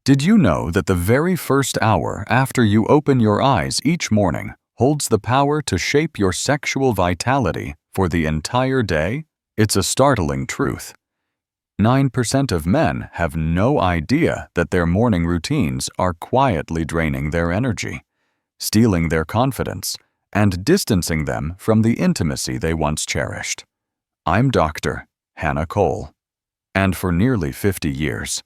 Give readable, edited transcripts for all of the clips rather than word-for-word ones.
Did you know that the very first hour after you open your eyes each morning holds the power to shape your sexual vitality for the entire day? It's a startling truth. 9% of men have no idea that their morning routines are quietly draining their energy, stealing their confidence, and distancing them from the intimacy they once cherished. I'm Dr. Hannah Cole, and for nearly 50 years,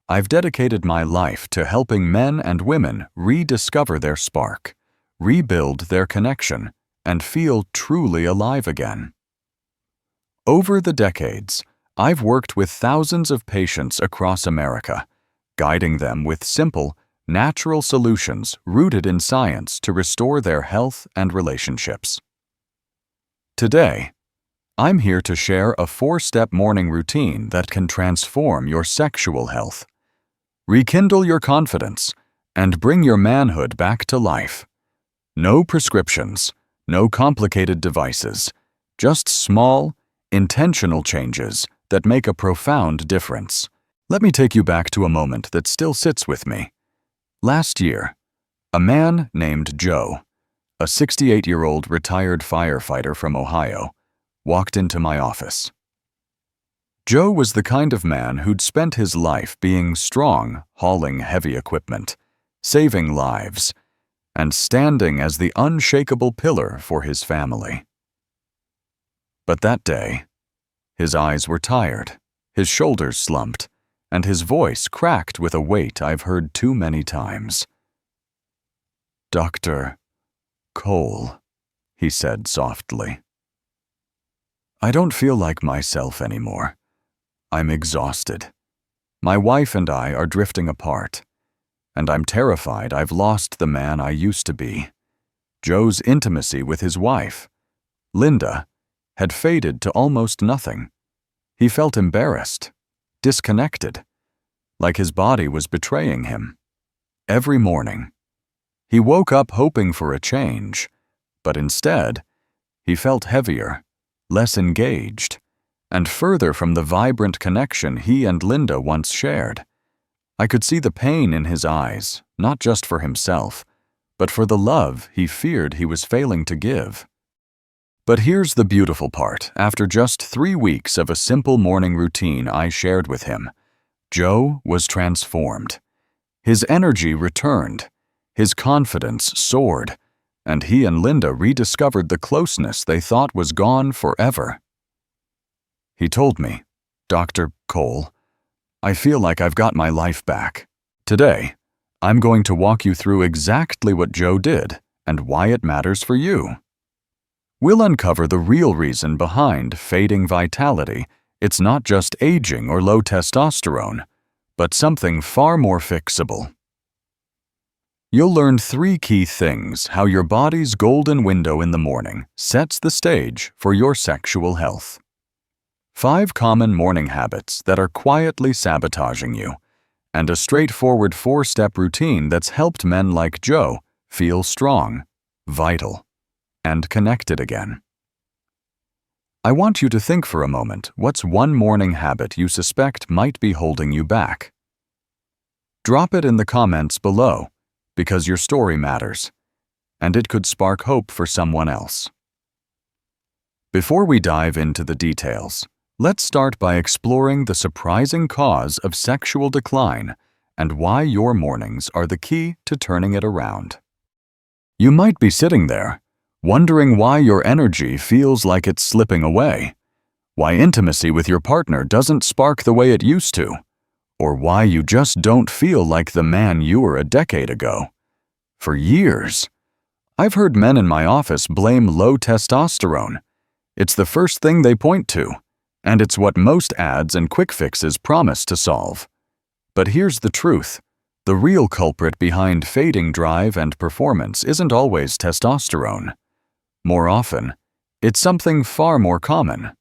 I've dedicated my life to helping men and women rediscover their spark, rebuild their connection, and feel truly alive again. Over the decades, I've worked with thousands of patients across America, guiding them with simple, natural solutions rooted in science to restore their health and relationships. Today, I'm here to share a 4-step morning routine that can transform your sexual health, rekindle your confidence, and bring your manhood back to life. No prescriptions, no complicated devices, just small, intentional changes that make a profound difference. Let me take you back to a moment that still sits with me. Last year, a man named Joe, a 68-year-old retired firefighter from Ohio, walked into my office. Joe was the kind of man who'd spent his life being strong, hauling heavy equipment, saving lives, and standing as the unshakable pillar for his family. But that day, his eyes were tired, his shoulders slumped, and his voice cracked with a weight I've heard too many times. "Dr. Cole," he said softly. "I don't feel like myself anymore. I'm exhausted. My wife and I are drifting apart, and I'm terrified I've lost the man I used to be." Joe's intimacy with his wife, Linda, had faded to almost nothing. He felt embarrassed, disconnected, like his body was betraying him. Every morning, he woke up hoping for a change, but instead, he felt heavier, less engaged, and further from the vibrant connection he and Linda once shared. I could see the pain in his eyes, not just for himself, but for the love he feared he was failing to give. But here's the beautiful part. After just 3 weeks of a simple morning routine I shared with him, Joe was transformed. His energy returned, his confidence soared, and he and Linda rediscovered the closeness they thought was gone forever. He told me, "Dr. Cole, I feel like I've got my life back. Today, I'm going to walk you through exactly what Joe did and why it matters for you. We'll uncover the real reason behind fading vitality. It's not just aging or low testosterone, but something far more fixable." You'll learn 3 key things: how your body's golden window in the morning sets the stage for your sexual health, 5 common morning habits that are quietly sabotaging you, and a straightforward 4-step routine that's helped men like Joe feel strong, vital, and connected again. I want you to think for a moment, what's one morning habit you suspect might be holding you back? Drop it in the comments below, because your story matters, and it could spark hope for someone else. Before we dive into the details, let's start by exploring the surprising cause of sexual decline and why your mornings are the key to turning it around. You might be sitting there, wondering why your energy feels like it's slipping away, why intimacy with your partner doesn't spark the way it used to, or why you just don't feel like the man you were a decade ago. For years, I've heard men in my office blame low testosterone. It's the first thing they point to, and it's what most ads and quick fixes promise to solve. But here's the truth. The real culprit behind fading drive and performance isn't always testosterone. More often, it's something far more common,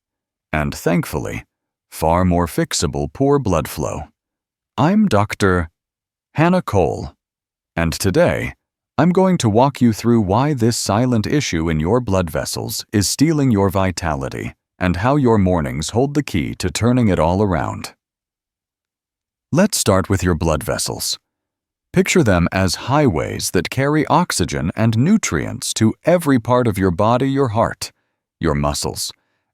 and thankfully, far more fixable: poor blood flow. I'm Dr. Hannah Cole, and today, I'm going to walk you through why this silent issue in your blood vessels is stealing your vitality and how your mornings hold the key to turning it all around. Let's start with your blood vessels. Picture them as highways that carry oxygen and nutrients to every part of your body, your heart, your muscles,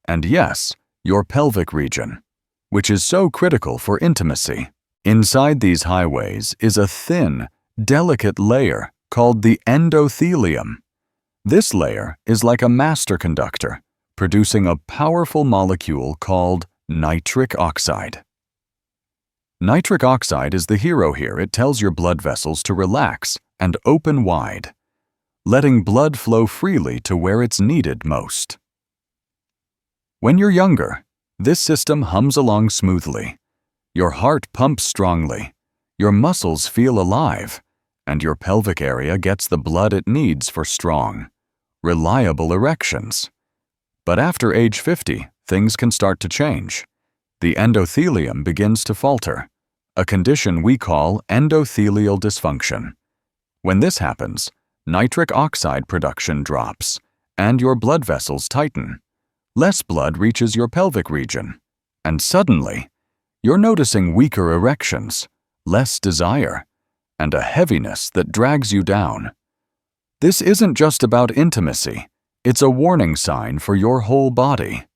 and yes, your pelvic region, which is so critical for intimacy. Inside these highways is a thin, delicate layer called the endothelium. This layer is like a master conductor, producing a powerful molecule called nitric oxide. Nitric oxide is the hero here. It tells your blood vessels to relax and open wide, letting blood flow freely to where it's needed most. When you're younger, this system hums along smoothly. Your heart pumps strongly, your muscles feel alive, and your pelvic area gets the blood it needs for strong, reliable erections. But after age 50, things can start to change. The endothelium begins to falter, a condition we call endothelial dysfunction. When this happens, nitric oxide production drops, and your blood vessels tighten. Less blood reaches your pelvic region, and suddenly, you're noticing weaker erections, less desire, and a heaviness that drags you down. This isn't just about intimacy, it's a warning sign for your whole body.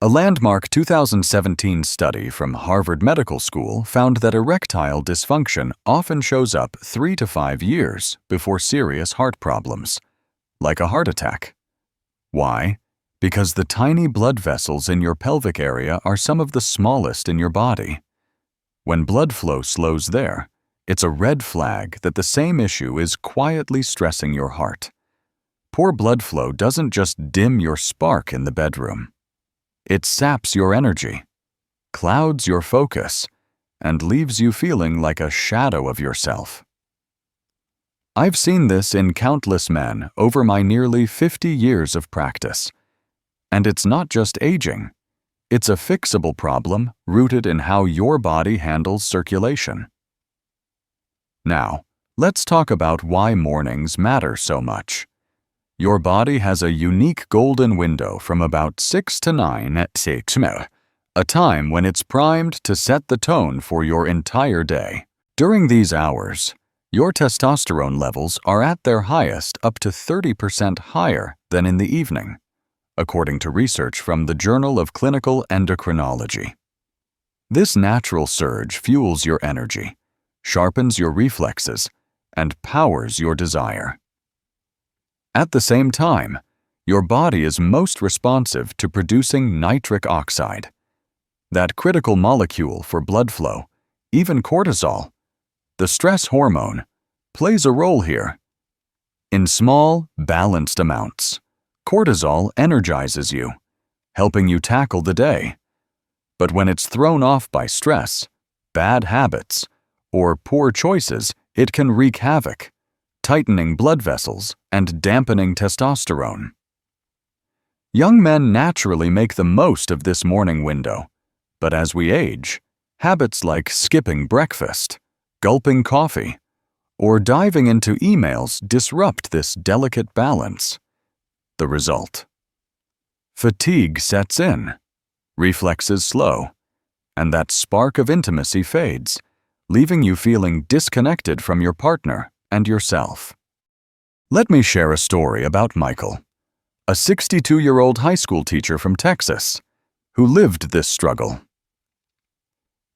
A landmark 2017 study from Harvard Medical School found that erectile dysfunction often shows up 3 to 5 years before serious heart problems, like a heart attack. Why? Because the tiny blood vessels in your pelvic area are some of the smallest in your body. When blood flow slows there, it's a red flag that the same issue is quietly stressing your heart. Poor blood flow doesn't just dim your spark in the bedroom. It saps your energy, clouds your focus, and leaves you feeling like a shadow of yourself. I've seen this in countless men over my nearly 50 years of practice. And it's not just aging. It's a fixable problem rooted in how your body handles circulation. Now, let's talk about why mornings matter so much. Your body has a unique golden window from about 6 to 9 at 6 m, a time when it's primed to set the tone for your entire day. During these hours, your testosterone levels are at their highest, up to 30% higher than in the evening, according to research from the Journal of Clinical Endocrinology. This natural surge fuels your energy, sharpens your reflexes, and powers your desire. At the same time, your body is most responsive to producing nitric oxide, that critical molecule for blood flow. Even cortisol, the stress hormone, plays a role here. In small, balanced amounts, cortisol energizes you, helping you tackle the day. But when it's thrown off by stress, bad habits, or poor choices, it can wreak havoc, tightening blood vessels and dampening testosterone. Young men naturally make the most of this morning window, but as we age, habits like skipping breakfast, gulping coffee, or diving into emails disrupt this delicate balance. The result: fatigue sets in, reflexes slow, and that spark of intimacy fades, leaving you feeling disconnected from your partner and yourself. Let me share a story about Michael, a 62-year-old high school teacher from Texas who lived this struggle.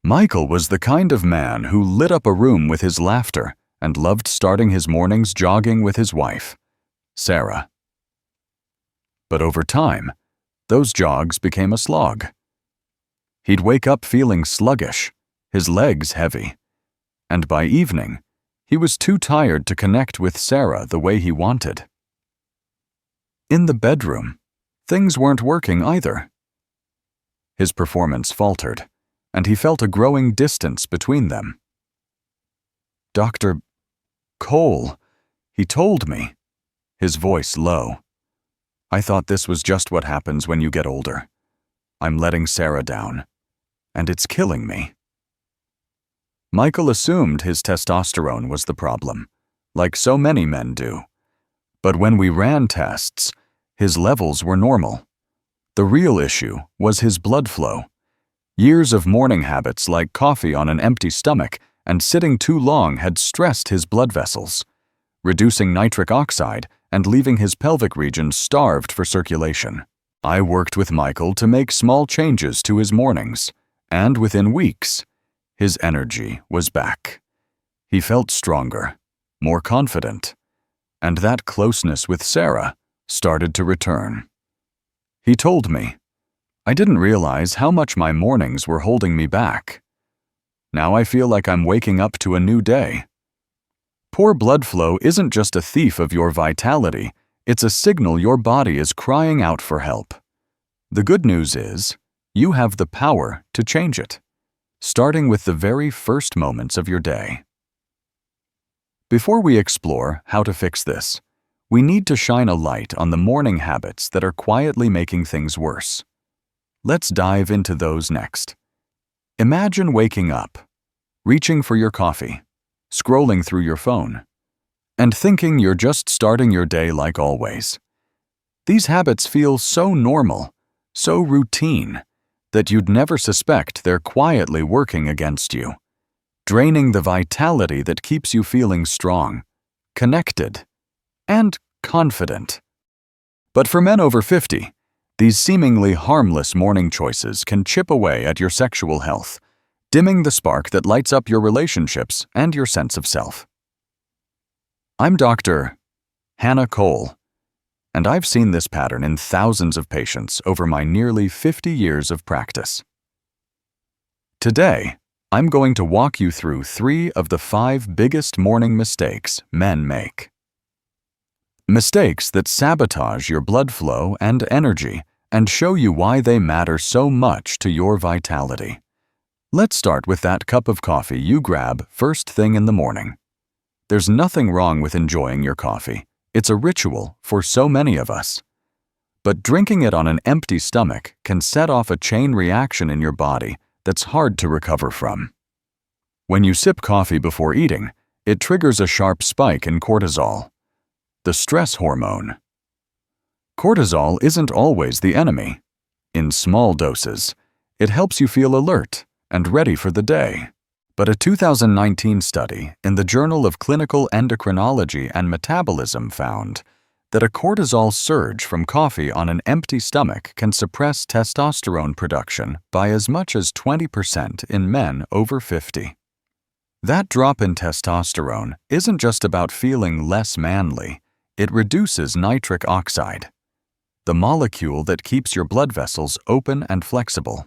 Michael was the kind of man who lit up a room with his laughter and loved starting his mornings jogging with his wife, Sarah. But over time, those jogs became a slog. He'd wake up feeling sluggish, his legs heavy, and by evening, he was too tired to connect with Sarah the way he wanted. In the bedroom, things weren't working either. His performance faltered, and he felt a growing distance between them. "Dr. Cole, he told me," his voice low. "I thought this was just what happens when you get older. I'm letting Sarah down, and it's killing me." Michael assumed his testosterone was the problem, like so many men do. But when we ran tests, his levels were normal. The real issue was his blood flow. Years of morning habits like coffee on an empty stomach and sitting too long had stressed his blood vessels, reducing nitric oxide and leaving his pelvic region starved for circulation. I worked with Michael to make small changes to his mornings, and within weeks, his energy was back. He felt stronger, more confident, and that closeness with Sarah started to return. He told me, "I didn't realize how much my mornings were holding me back. Now I feel like I'm waking up to a new day." Poor blood flow isn't just a thief of your vitality, it's a signal your body is crying out for help. The good news is, you have the power to change it, starting with the very first moments of your day. Before we explore how to fix this, we need to shine a light on the morning habits that are quietly making things worse. Let's dive into those next. Imagine waking up, reaching for your coffee, scrolling through your phone, and thinking you're just starting your day like always. These habits feel so normal, so routine, that you'd never suspect they're quietly working against you, draining the vitality that keeps you feeling strong, connected, and confident. But for men over 50, these seemingly harmless morning choices can chip away at your sexual health, dimming the spark that lights up your relationships and your sense of self. I'm Dr. Hannah Cole, and I've seen this pattern in thousands of patients over my nearly 50 years of practice. Today, I'm going to walk you through 3 of the 5 biggest morning mistakes men make. Mistakes that sabotage your blood flow and energy and show you why they matter so much to your vitality. Let's start with that cup of coffee you grab first thing in the morning. There's nothing wrong with enjoying your coffee. It's a ritual for so many of us. But drinking it on an empty stomach can set off a chain reaction in your body that's hard to recover from. When you sip coffee before eating, it triggers a sharp spike in cortisol, the stress hormone. Cortisol isn't always the enemy. In small doses, it helps you feel alert and ready for the day. But a 2019 study in the Journal of Clinical Endocrinology and Metabolism found that a cortisol surge from coffee on an empty stomach can suppress testosterone production by as much as 20% in men over 50. That drop in testosterone isn't just about feeling less manly, it reduces nitric oxide, the molecule that keeps your blood vessels open and flexible.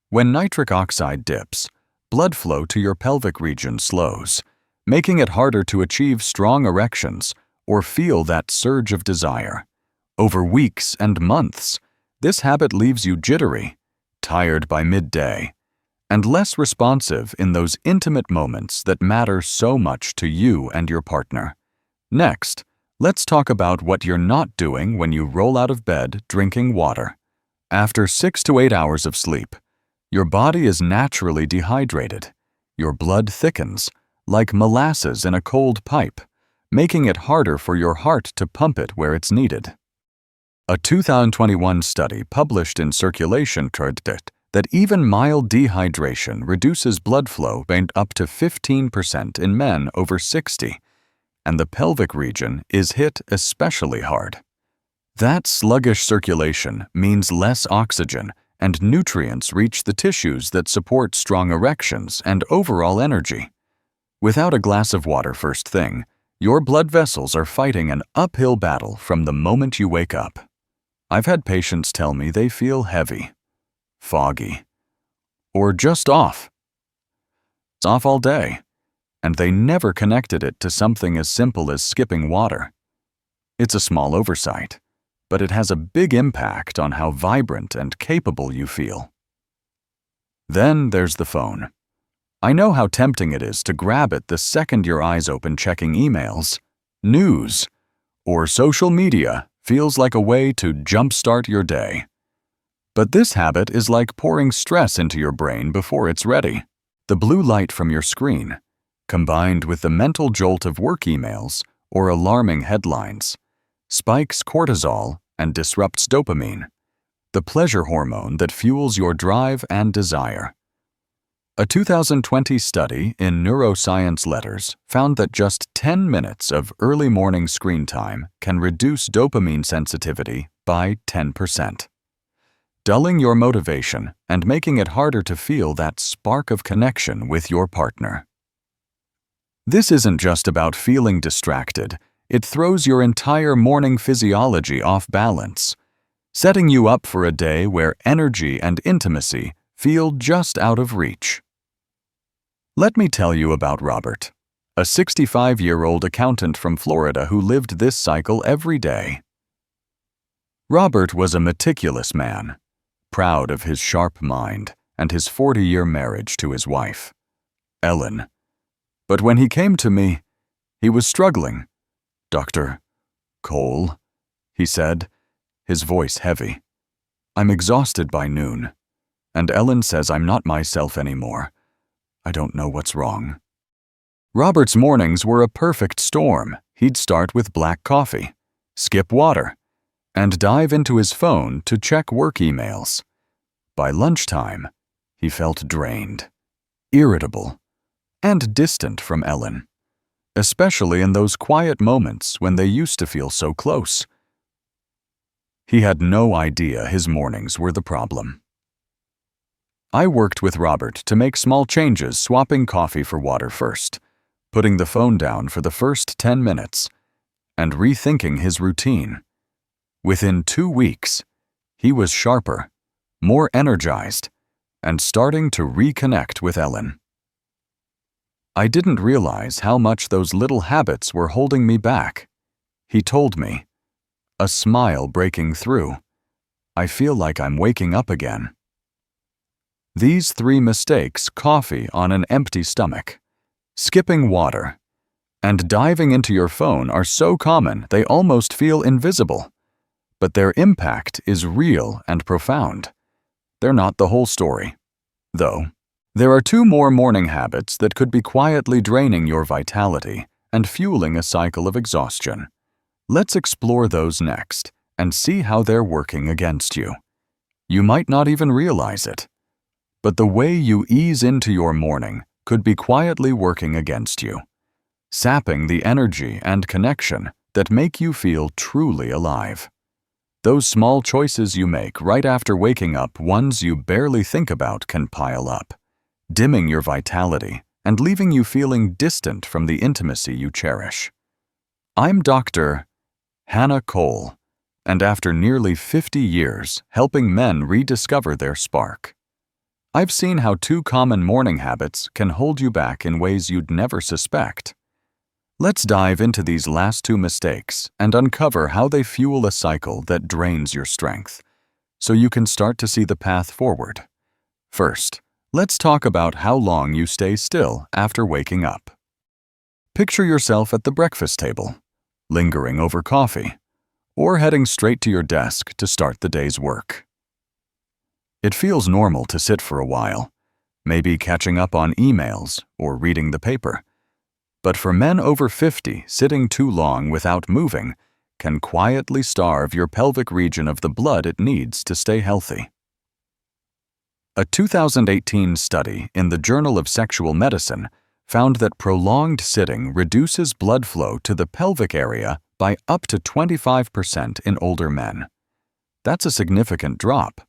When nitric oxide dips, blood flow to your pelvic region slows, making it harder to achieve strong erections or feel that surge of desire. Over weeks and months, this habit leaves you jittery, tired by midday, and less responsive in those intimate moments that matter so much to you and your partner. Next, let's talk about what you're not doing when you roll out of bed drinking water. After 6 to 8 hours of sleep, your body is naturally dehydrated. Your blood thickens, like molasses in a cold pipe, making it harder for your heart to pump it where it's needed. A 2021 study published in Circulation showed that even mild dehydration reduces blood flow by up to 15% in men over 60, and the pelvic region is hit especially hard. That sluggish circulation means less oxygen and nutrients reach the tissues that support strong erections and overall energy. Without a glass of water first thing, your blood vessels are fighting an uphill battle from the moment you wake up. I've had patients tell me they feel heavy, foggy, or just off. It's off all day, and they never connected it to something as simple as skipping water. It's a small oversight, but it has a big impact on how vibrant and capable you feel. Then there's the phone. I know how tempting it is to grab it the second your eyes open checking emails, news, or social media feels like a way to jumpstart your day. But this habit is like pouring stress into your brain before it's ready. The blue light from your screen, combined with the mental jolt of work emails or alarming headlines, spikes cortisol and disrupts dopamine, the pleasure hormone that fuels your drive and desire. A 2020 study in Neuroscience Letters found that just 10 minutes of early morning screen time can reduce dopamine sensitivity by 10%, dulling your motivation and making it harder to feel that spark of connection with your partner. This isn't just about feeling distracted. It throws your entire morning physiology off balance, setting you up for a day where energy and intimacy feel just out of reach. Let me tell you about Robert, a 65-year-old accountant from Florida who lived this cycle every day. Robert was a meticulous man, proud of his sharp mind and his 40-year marriage to his wife, Ellen. But when he came to me, he was struggling. "Dr. Cole," he said, his voice heavy. "I'm exhausted by noon, and Ellen says I'm not myself anymore. I don't know what's wrong." Robert's mornings were a perfect storm. He'd start with black coffee, skip water, and dive into his phone to check work emails. By lunchtime, he felt drained, irritable, and distant from Ellen, especially in those quiet moments when they used to feel so close. He had no idea his mornings were the problem. I worked with Robert to make small changes, swapping coffee for water first, putting the phone down for the first 10 minutes, and rethinking his routine. Within 2 weeks, he was sharper, more energized, and starting to reconnect with Ellen. I didn't realize how much those little habits were holding me back. He told me, a smile breaking through. "I feel like I'm waking up again." These 3 mistakes, coffee on an empty stomach, skipping water, and diving into your phone, are so common they almost feel invisible. But their impact is real and profound. They're not the whole story, though. There are 2 more morning habits that could be quietly draining your vitality and fueling a cycle of exhaustion. Let's explore those next and see how they're working against you. You might not even realize it, but the way you ease into your morning could be quietly working against you, sapping the energy and connection that make you feel truly alive. Those small choices you make right after waking up, ones you barely think about, can pile up, dimming your vitality and leaving you feeling distant from the intimacy you cherish. I'm Dr. Hannah Cole, and after nearly 50 years helping men rediscover their spark, I've seen how 2 common morning habits can hold you back in ways you'd never suspect. Let's dive into these last 2 mistakes and uncover how they fuel a cycle that drains your strength, so you can start to see the path forward. First, let's talk about how long you stay still after waking up. Picture yourself at the breakfast table, lingering over coffee, or heading straight to your desk to start the day's work. It feels normal to sit for a while, maybe catching up on emails or reading the paper. But for men over 50, sitting too long without moving can quietly starve your pelvic region of the blood it needs to stay healthy. A 2018 study in the Journal of Sexual Medicine found that prolonged sitting reduces blood flow to the pelvic area by up to 25% in older men. That's a significant drop.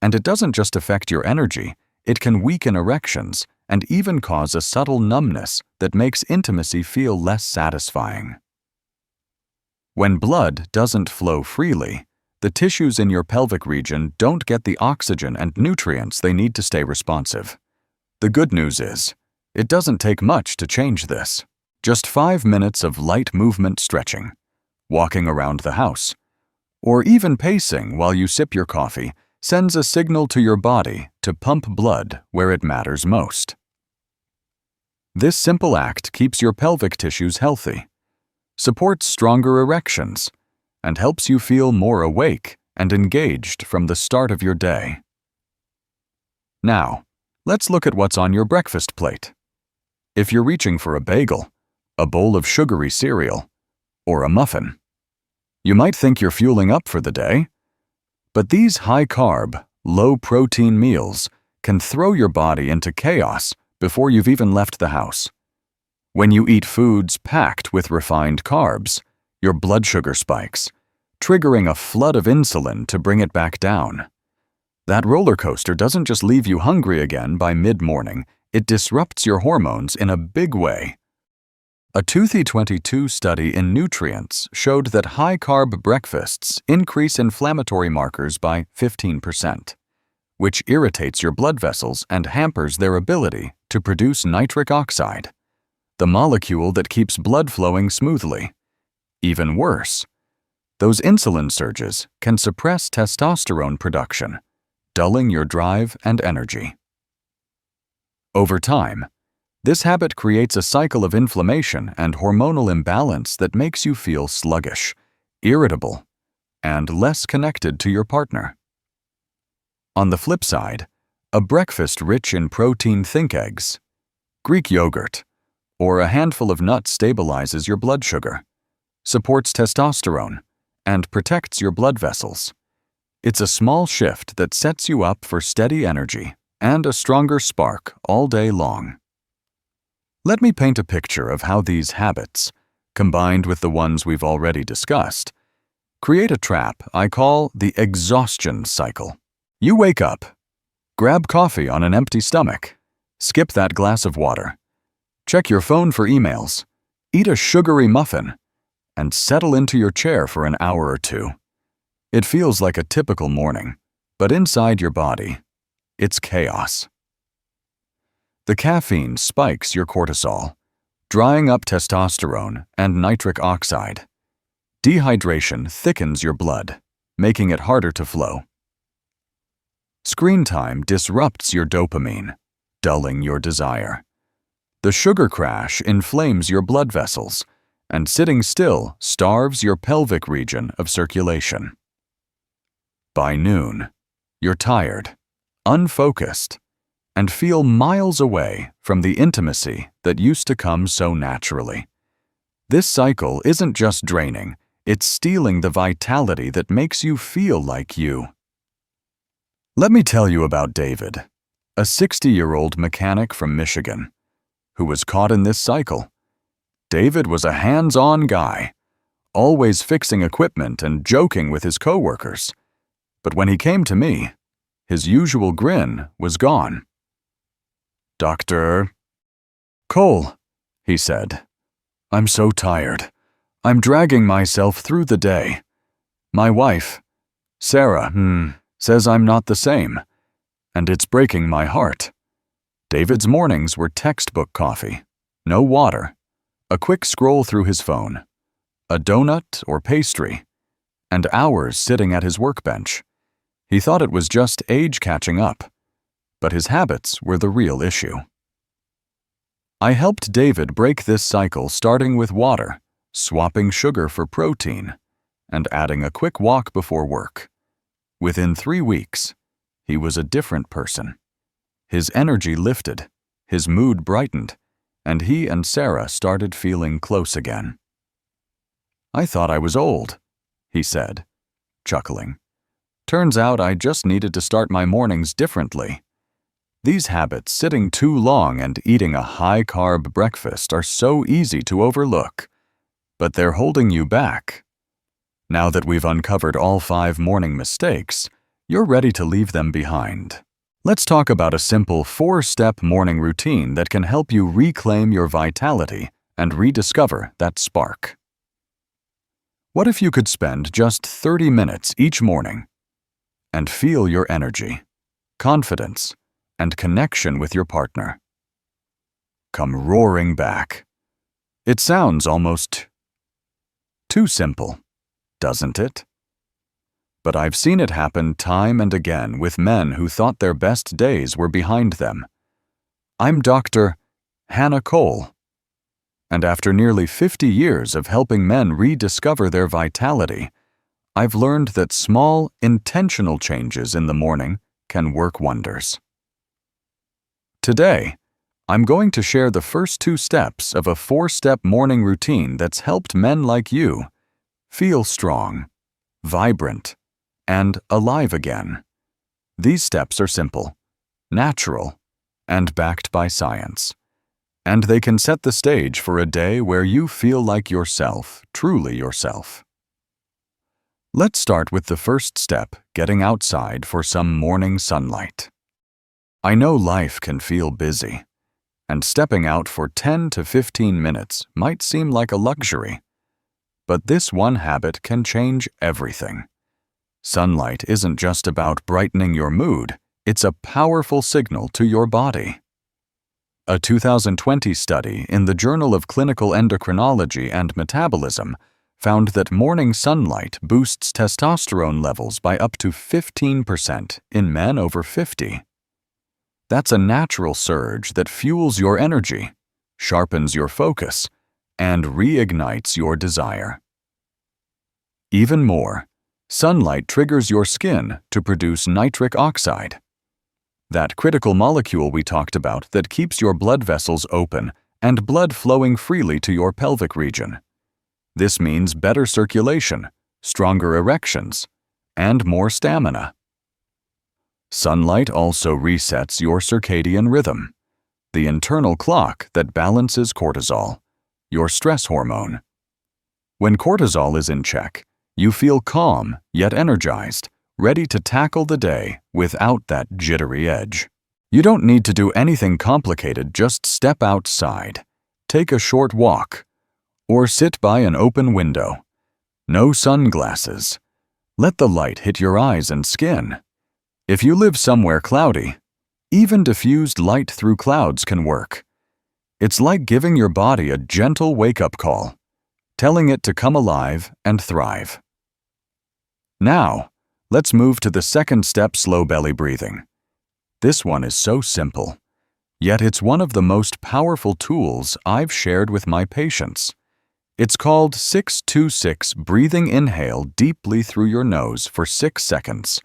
And it doesn't just affect your energy, it can weaken erections and even cause a subtle numbness that makes intimacy feel less satisfying. When blood doesn't flow freely, the tissues in your pelvic region don't get the oxygen and nutrients they need to stay responsive. The good news is, it doesn't take much to change this. Just 5 minutes of light movement stretching, walking around the house, or even pacing while you sip your coffee sends a signal to your body to pump blood where it matters most. This simple act keeps your pelvic tissues healthy, supports stronger erections, and helps you feel more awake and engaged from the start of your day. Now, let's look at what's on your breakfast plate. If you're reaching for a bagel, a bowl of sugary cereal, or a muffin, you might think you're fueling up for the day. But these high-carb, low-protein meals can throw your body into chaos before you've even left the house. When you eat foods packed with refined carbs, your blood sugar spikes, triggering a flood of insulin to bring it back down. That roller coaster doesn't just leave you hungry again by mid-morning, it disrupts your hormones in a big way. A 2022 study in Nutrients showed that high-carb breakfasts increase inflammatory markers by 15%, which irritates your blood vessels and hampers their ability to produce nitric oxide, the molecule that keeps blood flowing smoothly. Even worse, those insulin surges can suppress testosterone production, dulling your drive and energy. Over time, this habit creates a cycle of inflammation and hormonal imbalance that makes you feel sluggish, irritable, and less connected to your partner. On the flip side, a breakfast rich in protein think eggs, Greek yogurt, or a handful of nuts stabilizes your blood sugar, supports testosterone, and protects your blood vessels. It's a small shift that sets you up for steady energy and a stronger spark all day long. Let me paint a picture of how these habits, combined with the ones we've already discussed, create a trap I call the exhaustion cycle. You wake up, grab coffee on an empty stomach, skip that glass of water, check your phone for emails, eat a sugary muffin, and settle into your chair for an hour or two. It feels like a typical morning, but inside your body, it's chaos. The caffeine spikes your cortisol, drying up testosterone and nitric oxide. Dehydration thickens your blood, making it harder to flow. Screen time disrupts your dopamine, dulling your desire. The sugar crash inflames your blood vessels, and sitting still starves your pelvic region of circulation. By noon, you're tired, unfocused, and feel miles away from the intimacy that used to come so naturally. This cycle isn't just draining, it's stealing the vitality that makes you feel like you. Let me tell you about David, a 60-year-old mechanic from Michigan, who was caught in this cycle. David was a hands-on guy, always fixing equipment and joking with his coworkers. But when he came to me, his usual grin was gone. "Dr. Cole," he said, "I'm so tired. I'm dragging myself through the day. My wife, Sarah, says I'm not the same, and it's breaking my heart." David's mornings were textbook coffee, no water, a quick scroll through his phone, a donut or pastry, and hours sitting at his workbench. He thought it was just age catching up, but his habits were the real issue. I helped David break this cycle starting with water, swapping sugar for protein, and adding a quick walk before work. Within 3 weeks, he was a different person. His energy lifted, his mood brightened, and he and Sarah started feeling close again. "I thought I was old," he said, chuckling. "Turns out I just needed to start my mornings differently." These habits, sitting too long and eating a high-carb breakfast, are so easy to overlook, but they're holding you back. Now that we've uncovered all 5 morning mistakes, you're ready to leave them behind. Let's talk about a simple 4-step morning routine that can help you reclaim your vitality and rediscover that spark. What if you could spend just 30 minutes each morning and feel your energy, confidence, and connection with your partner come roaring back? It sounds almost too simple, doesn't it? But I've seen it happen time and again with men who thought their best days were behind them. I'm Dr. Hannah Cole, and after nearly 50 years of helping men rediscover their vitality, I've learned that small, intentional changes in the morning can work wonders. Today, I'm going to share the first 2 steps of a 4-step morning routine that's helped men like you feel strong, vibrant, and alive again. These steps are simple. natural, and backed by science. And they can set the stage for a day where you feel like yourself, truly yourself. Let's start with the first step, getting outside for some morning sunlight. I know life can feel busy, and stepping out for 10 to 15 minutes might seem like a luxury. But this one habit can change everything. Sunlight isn't just about brightening your mood, it's a powerful signal to your body. A 2020 study in the Journal of Clinical Endocrinology and Metabolism found that morning sunlight boosts testosterone levels by up to 15% in men over 50. That's a natural surge that fuels your energy, sharpens your focus, and reignites your desire. Even more, sunlight triggers your skin to produce nitric oxide. That critical molecule we talked about that keeps your blood vessels open and blood flowing freely to your pelvic region. This means better circulation, stronger erections, and more stamina. Sunlight also resets your circadian rhythm, the internal clock that balances cortisol, your stress hormone. When cortisol is in check, you feel calm yet energized, ready to tackle the day without that jittery edge. You don't need to do anything complicated, just step outside, take a short walk, or sit by an open window. No sunglasses. Let the light hit your eyes and skin. If you live somewhere cloudy, even diffused light through clouds can work. It's like giving your body a gentle wake-up call, telling it to come alive and thrive. Now, let's move to the second step, slow belly breathing. This one is so simple, yet it's one of the most powerful tools I've shared with my patients. It's called 6-2-6 breathing. Inhale deeply through your nose for 6 seconds,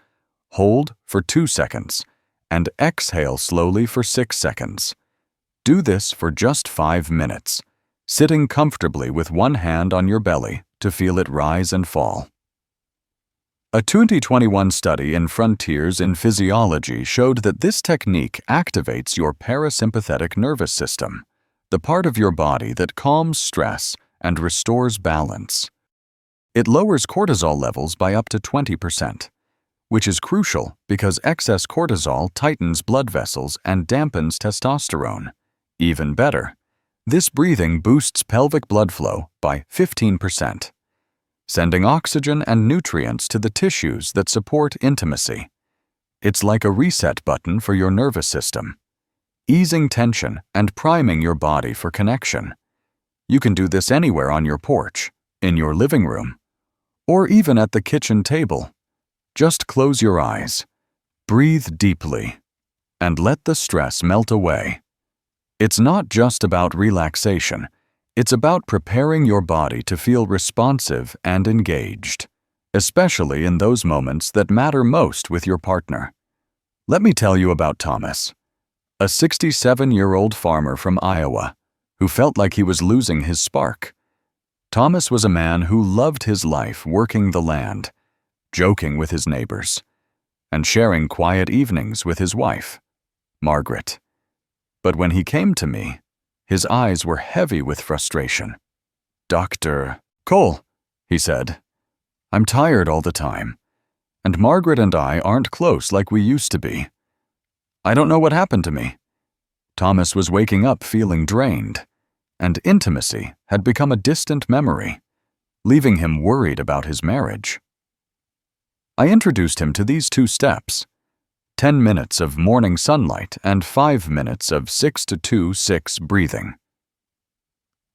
hold for 2 seconds, and exhale slowly for 6 seconds. Do this for just 5 minutes, sitting comfortably with one hand on your belly to feel it rise and fall. A 2021 study in Frontiers in Physiology showed that this technique activates your parasympathetic nervous system, the part of your body that calms stress and restores balance. It lowers cortisol levels by up to 20%, which is crucial because excess cortisol tightens blood vessels and dampens testosterone. Even better, this breathing boosts pelvic blood flow by 15%. Sending oxygen and nutrients to the tissues that support intimacy. It's like a reset button for your nervous system, easing tension and priming your body for connection. You can do this anywhere on your porch, in your living room, or even at the kitchen table. Just close your eyes, breathe deeply, and let the stress melt away. It's not just about relaxation. It's about preparing your body to feel responsive and engaged, especially in those moments that matter most with your partner. Let me tell you about Thomas, a 67-year-old farmer from Iowa who felt like he was losing his spark. Thomas was a man who loved his life working the land, joking with his neighbors, and sharing quiet evenings with his wife, Margaret. But when he came to me, his eyes were heavy with frustration. "Dr. Cole," he said, "I'm tired all the time, and Margaret and I aren't close like we used to be. I don't know what happened to me." Thomas was waking up feeling drained, and intimacy had become a distant memory, leaving him worried about his marriage. I introduced him to these 2 steps, 10 minutes of morning sunlight and 5 minutes of 6-2-6 breathing.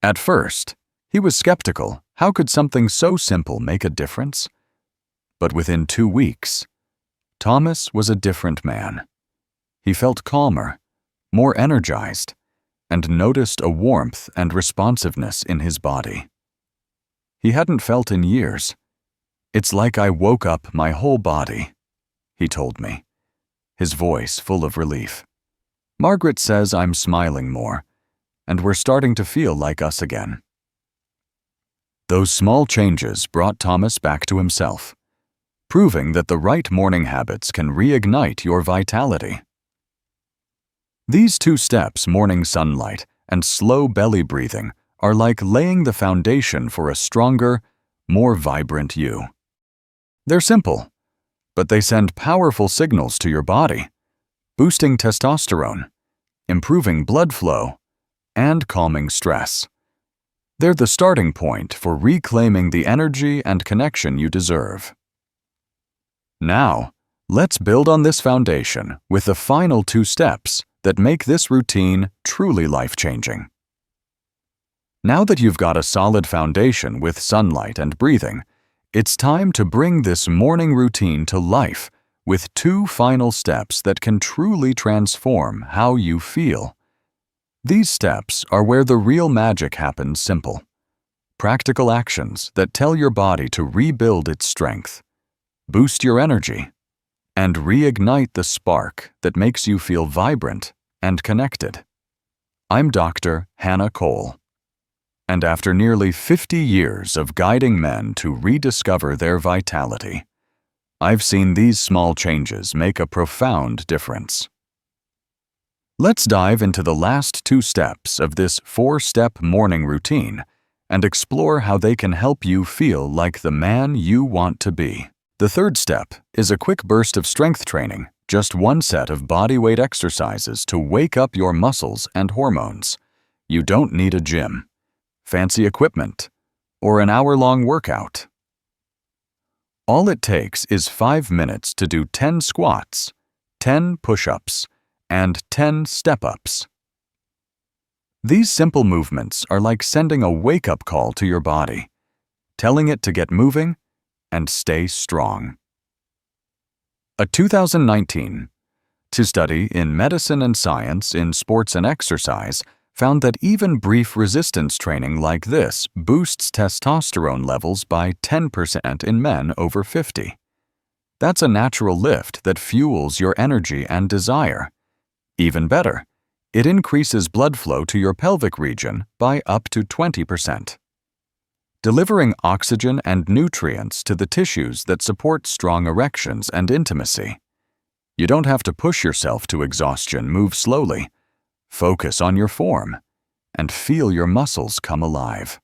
At first, he was skeptical. How could something so simple make a difference? But within 2 weeks, Thomas was a different man. He felt calmer, more energized, and noticed a warmth and responsiveness in his body he hadn't felt in years. "It's like I woke up my whole body," he told me, his voice full of relief. "Margaret says I'm smiling more, and we're starting to feel like us again." Those small changes brought Thomas back to himself, proving that the right morning habits can reignite your vitality. These 2 steps, morning sunlight and slow belly breathing, are like laying the foundation for a stronger, more vibrant you. They're simple, but they send powerful signals to your body, boosting testosterone, improving blood flow, and calming stress. They're the starting point for reclaiming the energy and connection you deserve. Now, let's build on this foundation with the final 2 steps that make this routine truly life-changing. Now that you've got a solid foundation with sunlight and breathing, it's time to bring this morning routine to life with 2 final steps that can truly transform how you feel. These steps are where the real magic happens simple. Practical actions that tell your body to rebuild its strength, boost your energy, and reignite the spark that makes you feel vibrant and connected. I'm Dr. Hannah Cole, and after nearly 50 years of guiding men to rediscover their vitality, I've seen these small changes make a profound difference. Let's dive into the last 2 steps of this 4-step morning routine and explore how they can help you feel like the man you want to be. The 3rd step is a quick burst of strength training, just 1 set of bodyweight exercises to wake up your muscles and hormones. You don't need a gym, fancy equipment, or an hour-long workout. All it takes is 5 minutes to do 10 squats, 10 push-ups, and 10 step-ups. These simple movements are like sending a wake-up call to your body, telling it to get moving and stay strong. A 2019 study in Medicine and Science in Sports and Exercise found that even brief resistance training like this boosts testosterone levels by 10% in men over 50. That's a natural lift that fuels your energy and desire. Even better, it increases blood flow to your pelvic region by up to 20%. Delivering oxygen and nutrients to the tissues that support strong erections and intimacy. You don't have to push yourself to exhaustion. Move slowly, focus on your form, and feel your muscles come alive.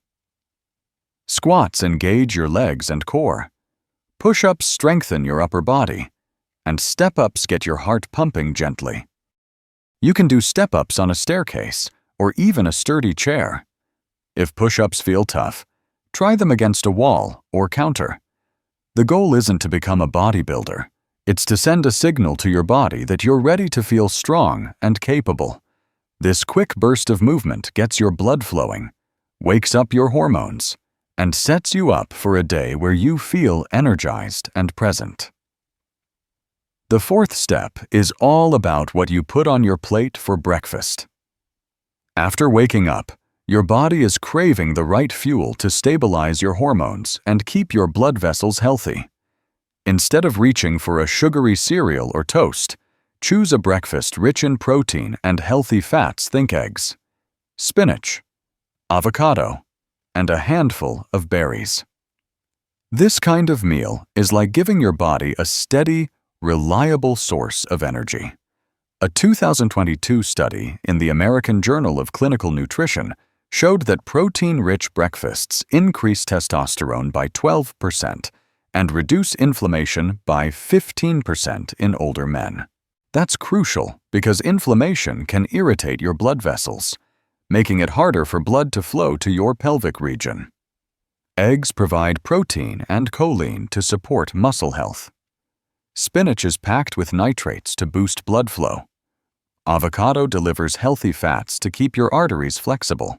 Squats engage your legs and core. Push-ups strengthen your upper body, and step-ups get your heart pumping gently. You can do step-ups on a staircase or even a sturdy chair. If push-ups feel tough, try them against a wall or counter. The goal isn't to become a bodybuilder. It's to send a signal to your body that you're ready to feel strong and capable. This quick burst of movement gets your blood flowing, wakes up your hormones, and sets you up for a day where you feel energized and present. The 4th step is all about what you put on your plate for breakfast. After waking up, your body is craving the right fuel to stabilize your hormones and keep your blood vessels healthy. Instead of reaching for a sugary cereal or toast, choose a breakfast rich in protein and healthy fats. Think eggs, spinach, avocado, and a handful of berries. This kind of meal is like giving your body a steady, reliable source of energy. A 2022 study in the American Journal of Clinical Nutrition showed that protein-rich breakfasts increase testosterone by 12% and reduce inflammation by 15% in older men. That's crucial because inflammation can irritate your blood vessels, making it harder for blood to flow to your pelvic region. Eggs provide protein and choline to support muscle health. Spinach is packed with nitrates to boost blood flow. Avocado delivers healthy fats to keep your arteries flexible.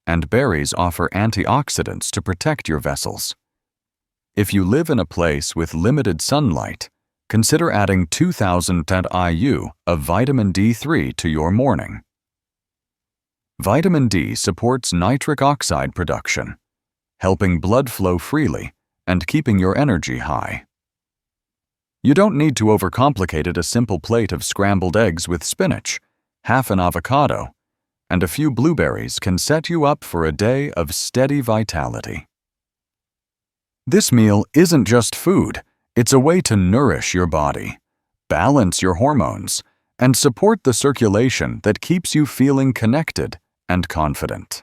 And berries offer antioxidants to protect your vessels. If you live in a place with limited sunlight, consider adding 2,000 IU of vitamin D3 to your morning. Vitamin D supports nitric oxide production, helping blood flow freely and keeping your energy high. You don't need to overcomplicate it. A simple plate of scrambled eggs with spinach, half an avocado, and a few blueberries can set you up for a day of steady vitality. This meal isn't just food, it's a way to nourish your body, balance your hormones, and support the circulation that keeps you feeling connected and confident.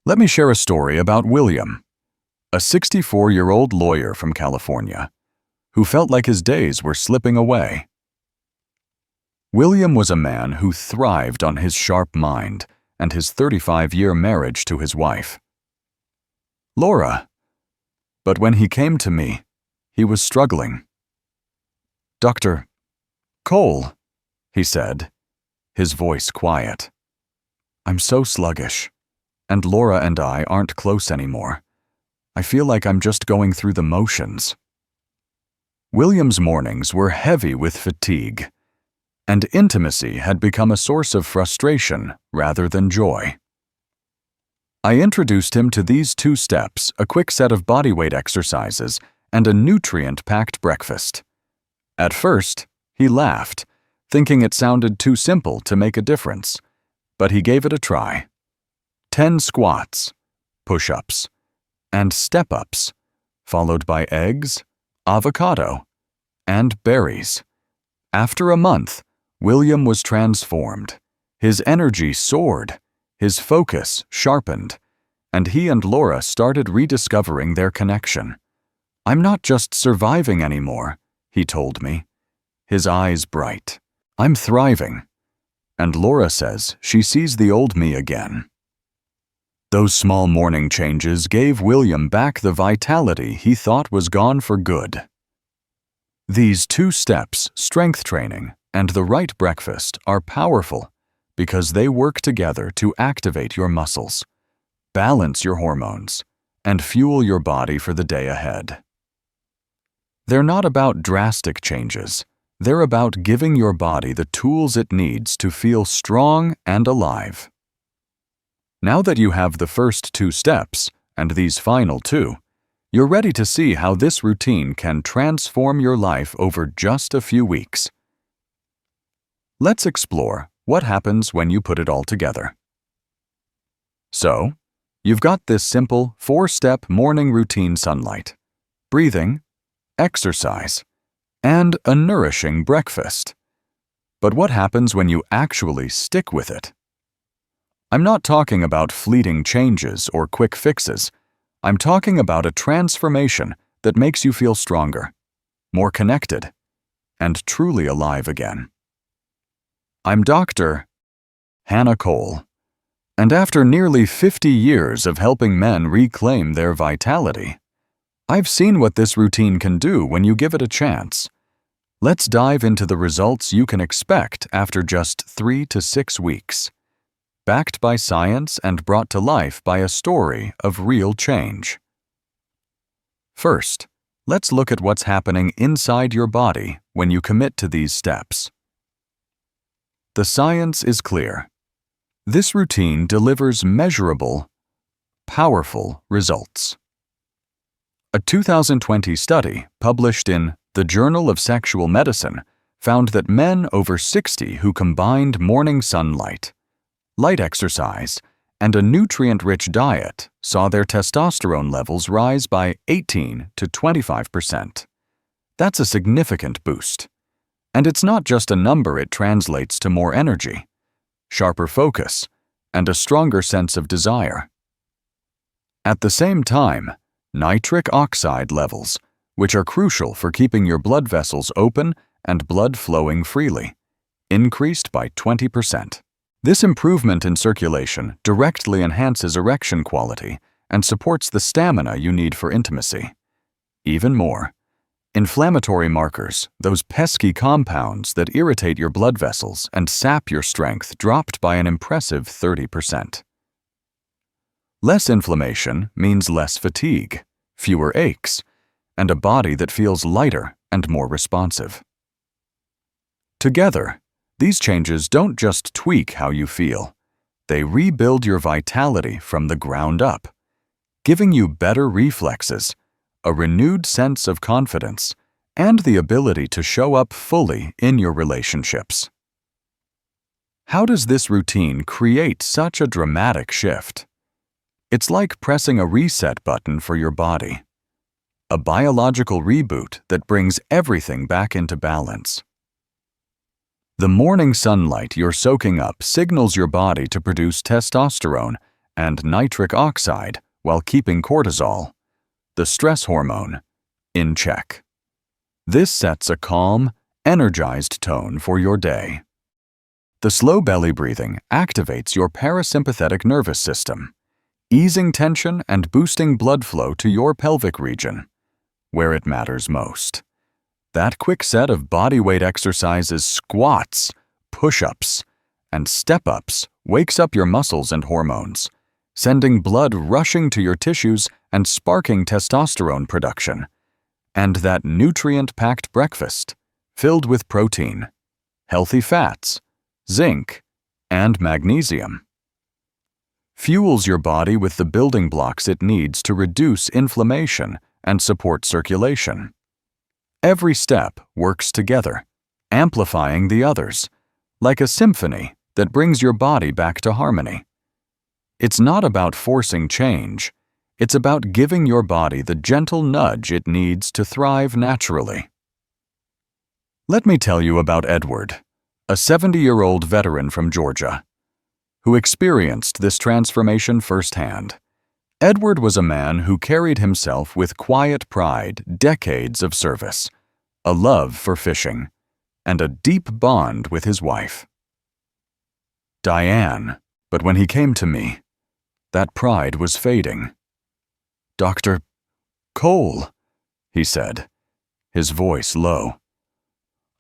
Let me share a story about William, a 64-year-old lawyer from California, who felt like his days were slipping away. William was a man who thrived on his sharp mind and his 35-year marriage to his wife, Laura. But when he came to me, he was struggling. "Dr. Cole," he said, his voice quiet. "I'm so sluggish, and Laura and I aren't close anymore. I feel like I'm just going through the motions." William's mornings were heavy with fatigue, and intimacy had become a source of frustration rather than joy. I introduced him to these 2 steps, a quick set of bodyweight exercises, and a nutrient-packed breakfast. At first, he laughed, thinking it sounded too simple to make a difference, but he gave it a try. 10 squats, push-ups, and step-ups, followed by eggs, avocado, and berries. After a month, William was transformed. His energy soared, his focus sharpened, and he and Laura started rediscovering their connection. "I'm not just surviving anymore," he told me, his eyes bright. "I'm thriving." And Laura says she sees the old me again. Those small morning changes gave William back the vitality he thought was gone for good. These 2 steps, strength training and the right breakfast, are powerful because they work together to activate your muscles, balance your hormones, and fuel your body for the day ahead. They're not about drastic changes. They're about giving your body the tools it needs to feel strong and alive. Now that you have the first 2 steps and these final 2, you're ready to see how this routine can transform your life over just a few weeks. Let's explore what happens when you put it all together. So, you've got this simple 4-step morning routine: sunlight, breathing, exercise, and a nourishing breakfast. But what happens when you actually stick with it? I'm not talking about fleeting changes or quick fixes. I'm talking about a transformation that makes you feel stronger, more connected, and truly alive again. I'm Dr. Hannah Cole, and after nearly 50 years of helping men reclaim their vitality, I've seen what this routine can do when you give it a chance. Let's dive into the results you can expect after just 3 to 6 weeks, backed by science and brought to life by a story of real change. First, let's look at what's happening inside your body when you commit to these steps. The science is clear. This routine delivers measurable, powerful results. A 2020 study published in The Journal of Sexual Medicine found that men over 60 who combined morning sunlight, light exercise, and a nutrient-rich diet saw their testosterone levels rise by 18 to 25%. That's a significant boost. And it's not just a number, it translates to more energy, sharper focus, and a stronger sense of desire. At the same time, nitric oxide levels, which are crucial for keeping your blood vessels open and blood flowing freely, increased by 20%. This improvement in circulation directly enhances erection quality and supports the stamina you need for intimacy. Even more, inflammatory markers, those pesky compounds that irritate your blood vessels and sap your strength, dropped by an impressive 30%. Less inflammation means less fatigue, fewer aches, and a body that feels lighter and more responsive. Together, these changes don't just tweak how you feel. They rebuild your vitality from the ground up, giving you better reflexes, a renewed sense of confidence, and the ability to show up fully in your relationships. How does this routine create such a dramatic shift? It's like pressing a reset button for your body, a biological reboot that brings everything back into balance. The morning sunlight you're soaking up signals your body to produce testosterone and nitric oxide while keeping cortisol, the stress hormone, in check. This sets a calm, energized tone for your day. The slow belly breathing activates your parasympathetic nervous system, easing tension and boosting blood flow to your pelvic region, where it matters most. That quick set of bodyweight exercises, squats, push-ups, and step-ups wakes up your muscles and hormones, sending blood rushing to your tissues and sparking testosterone production. And that nutrient-packed breakfast, filled with protein, healthy fats, zinc, and magnesium, fuels your body with the building blocks it needs to reduce inflammation and support circulation. Every step works together, amplifying the others, like a symphony that brings your body back to harmony. It's not about forcing change. It's about giving your body the gentle nudge it needs to thrive naturally. Let me tell you about Edward, a 70-year-old veteran from Georgia, who experienced this transformation firsthand. Edward was a man who carried himself with quiet pride, decades of service, a love for fishing, and a deep bond with his wife, Diane. But when he came to me, that pride was fading. "Dr. Cole," he said, his voice low.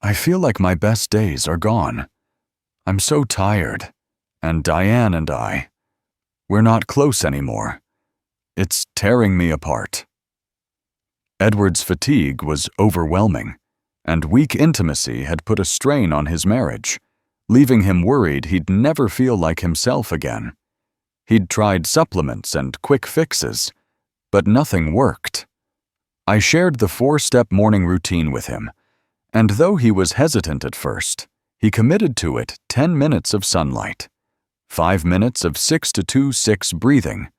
"I feel like my best days are gone. I'm so tired, and Diane and we're not close anymore. It's tearing me apart." Edward's fatigue was overwhelming, and weak intimacy had put a strain on his marriage, leaving him worried he'd never feel like himself again. He'd tried supplements and quick fixes, but nothing worked. I shared the 4-step morning routine with him, and though he was hesitant at first, he committed to it: 10 minutes of sunlight, 5 minutes of 6-2-6 breathing,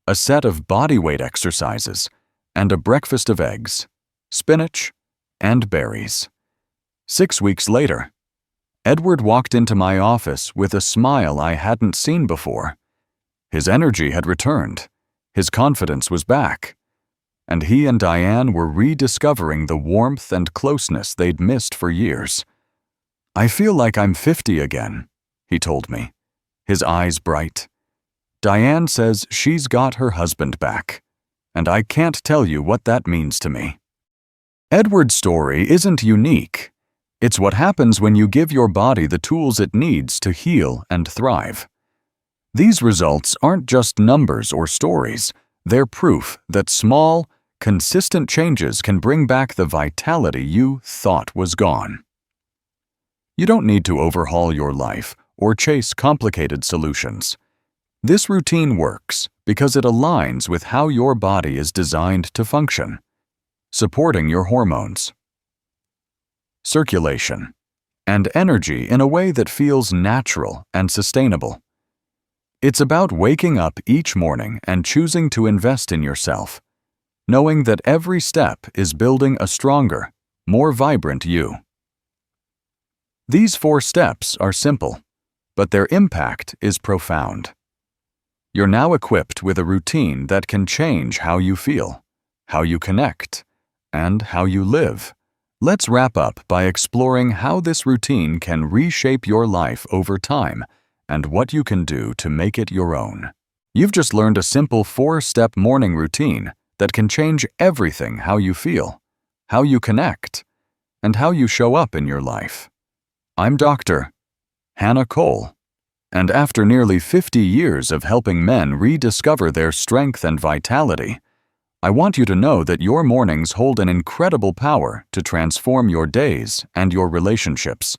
a set of bodyweight exercises, and a breakfast of eggs, spinach, and berries. 6 weeks later, Edward walked into my office with a smile I hadn't seen before. His energy had returned, his confidence was back, and he and Diane were rediscovering the warmth and closeness they'd missed for years. "I feel like I'm 50 again," he told me, his eyes bright. "Diane says she's got her husband back, and I can't tell you what that means to me." Edward's story isn't unique. It's what happens when you give your body the tools it needs to heal and thrive. These results aren't just numbers or stories. They're proof that small, consistent changes can bring back the vitality you thought was gone. You don't need to overhaul your life or chase complicated solutions. This routine works because it aligns with how your body is designed to function, supporting your hormones, circulation, and energy in a way that feels natural and sustainable. It's about waking up each morning and choosing to invest in yourself, knowing that every step is building a stronger, more vibrant you. These 4 steps are simple, but their impact is profound. You're now equipped with a routine that can change how you feel, how you connect, and how you live. Let's wrap up by exploring how this routine can reshape your life over time and what you can do to make it your own. You've just learned a simple 4-step morning routine that can change everything: how you feel, how you connect, and how you show up in your life. I'm Dr. Hannah Cole, and after nearly 50 years of helping men rediscover their strength and vitality, I want you to know that your mornings hold an incredible power to transform your days and your relationships.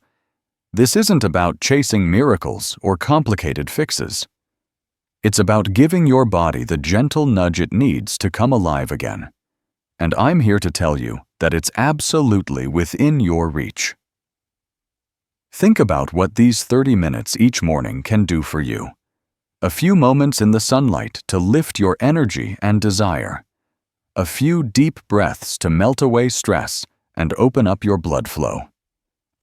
This isn't about chasing miracles or complicated fixes. It's about giving your body the gentle nudge it needs to come alive again. And I'm here to tell you that it's absolutely within your reach. Think about what these 30 minutes each morning can do for you. A few moments in the sunlight to lift your energy and desire. A few deep breaths to melt away stress and open up your blood flow.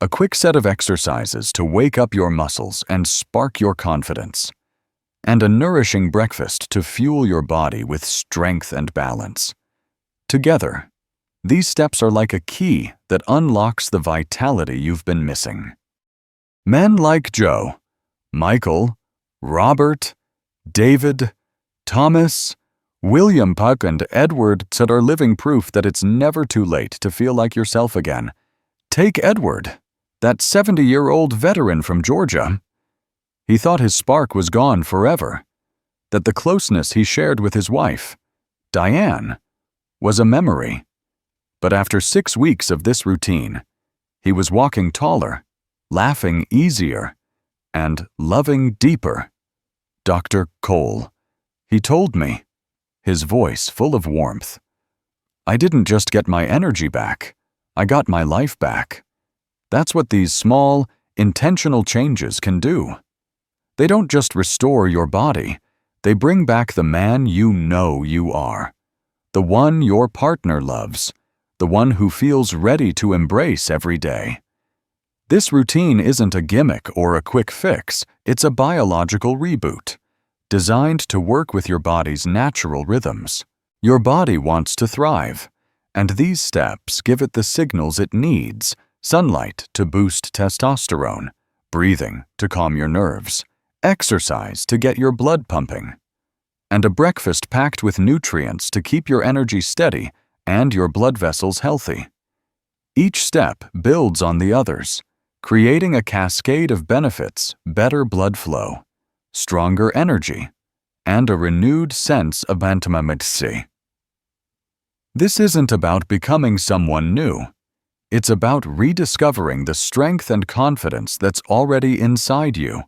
A quick set of exercises to wake up your muscles and spark your confidence. And a nourishing breakfast to fuel your body with strength and balance. Together, these steps are like a key that unlocks the vitality you've been missing. Men like Joe, Michael, Robert, David, Thomas, William Puck, and Edward said are living proof that it's never too late to feel like yourself again. Take Edward, that 70-year-old veteran from Georgia. He thought his spark was gone forever, that the closeness he shared with his wife, Diane, was a memory. But after 6 weeks of this routine, he was walking taller, laughing easier, and loving deeper. Dr. Cole, he told me, his voice full of warmth. I didn't just get my energy back, I got my life back. That's what these small, intentional changes can do. They don't just restore your body, they bring back the man you know you are. The one your partner loves, the one who feels ready to embrace every day. This routine isn't a gimmick or a quick fix, it's a biological reboot, designed to work with your body's natural rhythms. Your body wants to thrive, and these steps give it the signals it needs: sunlight to boost testosterone, breathing to calm your nerves, exercise to get your blood pumping, and a breakfast packed with nutrients to keep your energy steady and your blood vessels healthy. Each step builds on the others, creating a cascade of benefits: better blood flow, stronger energy, and a renewed sense of intimacy. This isn't about becoming someone new. It's about rediscovering the strength and confidence that's already inside you,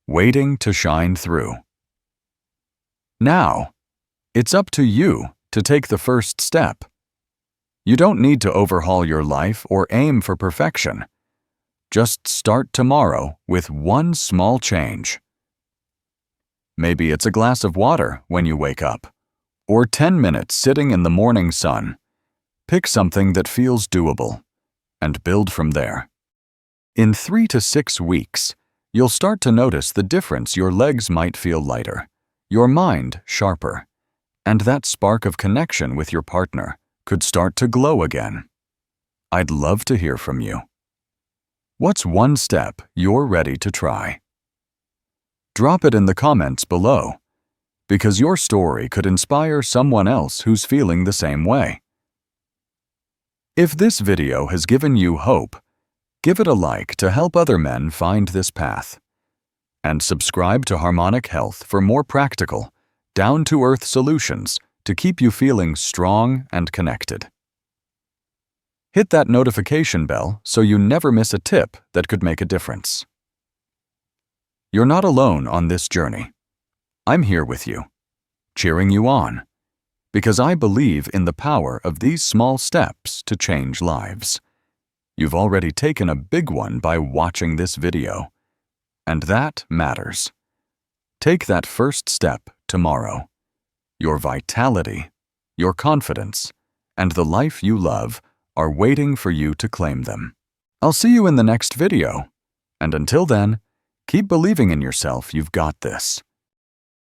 waiting to shine through. Now, it's up to you to take the first step. You don't need to overhaul your life or aim for perfection. Just start tomorrow with one small change. Maybe it's a glass of water when you wake up, or 10 minutes sitting in the morning sun. Pick something that feels doable, and build from there. In 3 to 6 weeks, you'll start to notice the difference. Your legs might feel lighter, your mind sharper, and that spark of connection with your partner could start to glow again. I'd love to hear from you. What's one step you're ready to try? Drop it in the comments below, because your story could inspire someone else who's feeling the same way. If this video has given you hope, give it a like to help other men find this path. And subscribe to Harmonic Health for more practical, down-to-earth solutions to keep you feeling strong and connected. Hit that notification bell so you never miss a tip that could make a difference. You're not alone on this journey. I'm here with you, cheering you on, because I believe in the power of these small steps to change lives. You've already taken a big one by watching this video, and that matters. Take that first step tomorrow. Your vitality, your confidence, and the life you love are waiting for you to claim them. I'll see you in the next video, and until then, keep believing in yourself. You've got this.